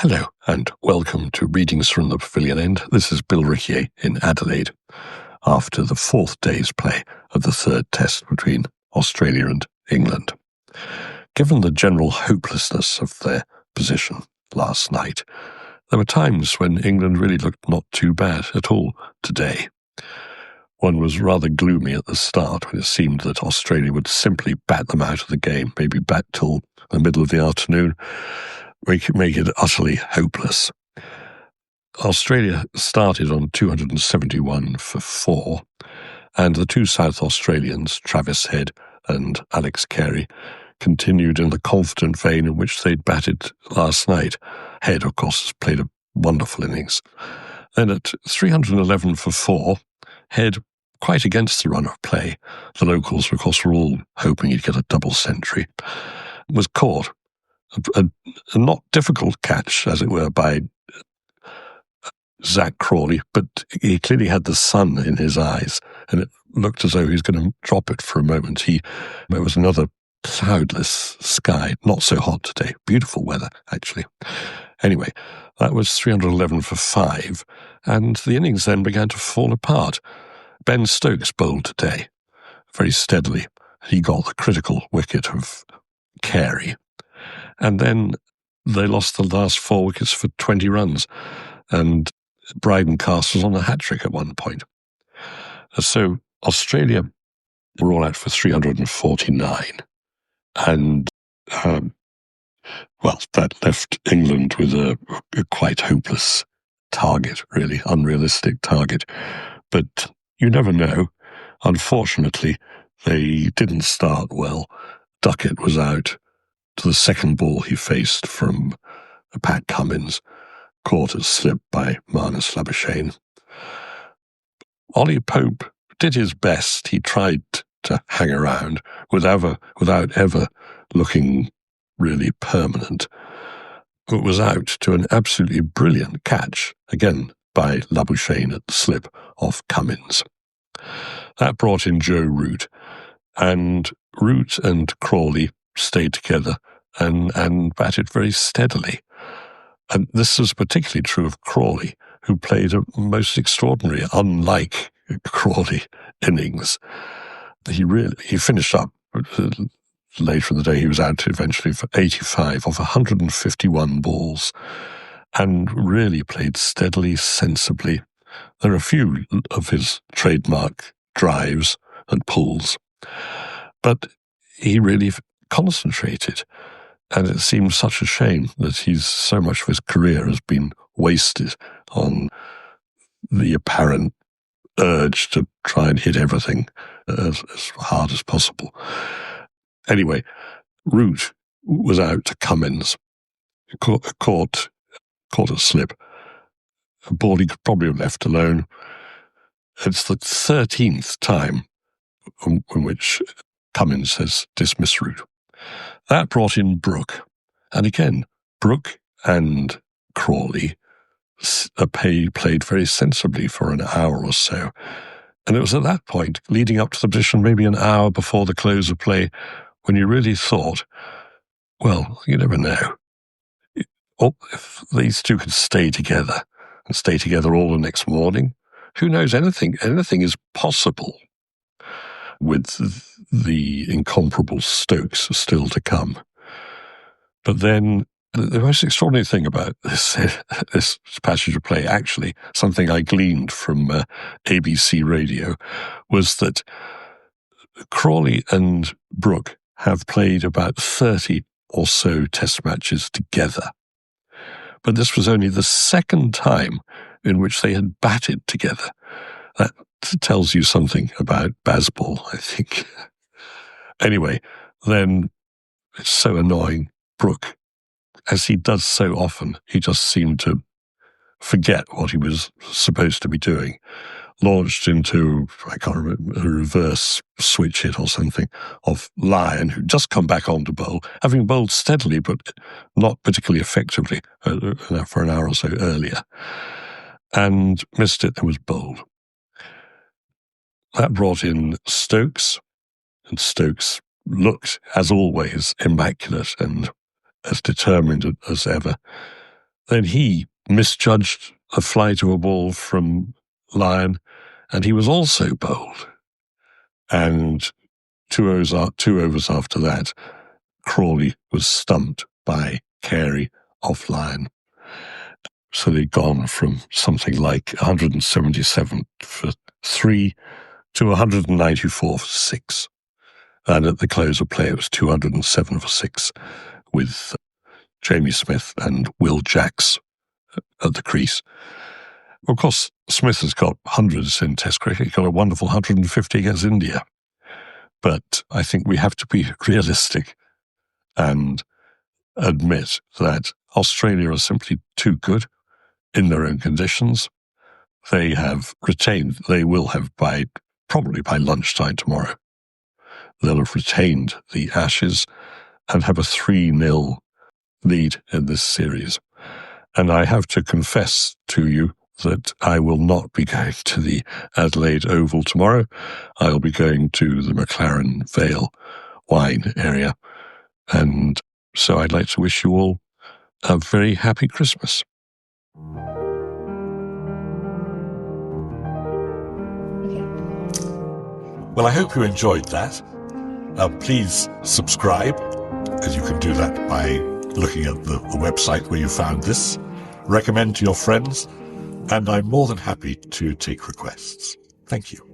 Hello, and welcome to Readings from the Pavilion End. This is Bill Rickier in Adelaide, after the fourth day's play of the third test between Australia and England. Given the general hopelessness of their position last night, there were times when England really looked not too bad at all today. One was rather gloomy at the start when it seemed that Australia would simply bat them out of the game, maybe bat till the middle of the afternoon, make it utterly hopeless. Australia started on 271 for 4, and the two South Australians, Travis Head and Alex Carey, continued in the confident vein in which they'd batted last night. Head, of course, has played a wonderful innings. Then at 311 for 4, Head, quite against the run of play, the locals, of course, were all hoping he'd get a double century, was caught. A not difficult catch, as it were, by Zach Crawley, but he clearly had the sun in his eyes, and it looked as though he was going to drop it for a moment. It was another cloudless sky, not so hot today. Beautiful weather, actually. Anyway, that was 311 for 5, and the innings then began to fall apart. Ben Stokes bowled today, very steadily. He got the critical wicket of Carey. And then they lost the last 4 wickets for 20 runs, and Bryden Cast was on a hat-trick at one point. So Australia were all out for 349, and, that left England with a quite hopeless target, really, unrealistic target. But you never know. Unfortunately, they didn't start well. Duckett was out. To the second ball he faced from Pat Cummins, caught at slip by Marnus Labuschagne. Ollie Pope did his best. He tried to hang around without ever looking really permanent. It was out to an absolutely brilliant catch, again by Labuschagne at the slip off Cummins. That brought in Joe Root, and Root and Crawley stayed together and batted very steadily. And this was particularly true of Crawley, who played a most extraordinary, unlike Crawley innings. He finished up later in the day. He was out eventually for 85 off 151 balls and really played steadily, sensibly. There are a few of his trademark drives and pulls, but he really concentrated, and it seems such a shame that so much of his career has been wasted on the apparent urge to try and hit everything as hard as possible. Anyway, Root was out to Cummins, caught a slip, a ball he could probably have left alone. It's the 13th time in which Cummins has dismissed Root. That brought in Brooke. And again, Brooke and Crawley played very sensibly for an hour or so. And it was at that point, leading up to the position maybe an hour before the close of play, when you really thought, well, you never know. If these two could stay together and stay together all the next morning, who knows, anything is possible with the incomparable Stokes still to come. But then the most extraordinary thing about this passage of play, actually, something I gleaned from ABC Radio, was that Crawley and Brooke have played about 30 or so test matches together. But this was only the second time in which they had batted together. That tells you something about baseball, I think. Anyway, then it's so annoying. Brooke, as he does so often, he just seemed to forget what he was supposed to be doing. Launched into, I can't remember, a reverse switch hit or something of Lyon, who'd just come back on to bowl, having bowled steadily but not particularly effectively for an hour or so earlier, and missed it and was bowled. That brought in Stokes, and Stokes looked, as always, immaculate and as determined as ever. then he misjudged a flight of a ball from Lyon, and he was also bowled. And two overs after that, Crawley was stumped by Carey off Lyon. So they'd gone from something like 177 for 3 to 194 for 6. And at the close of play, it was 207 for 6 with Jamie Smith and Will Jacks at the crease. Of course, Smith has got hundreds in Test cricket. He got a wonderful 150 against India. But I think we have to be realistic and admit that Australia are simply too good in their own conditions. They have retained, they will have probably by lunchtime tomorrow, they'll have retained the Ashes and have a 3-0 lead in this series. And I have to confess to you that I will not be going to the Adelaide Oval tomorrow. I will be going to the McLaren Vale wine area. And so I'd like to wish you all a very happy Christmas. Well, I hope you enjoyed that. Please subscribe, as you can do that by looking at the website where you found this. Recommend to your friends, and I'm more than happy to take requests. Thank you.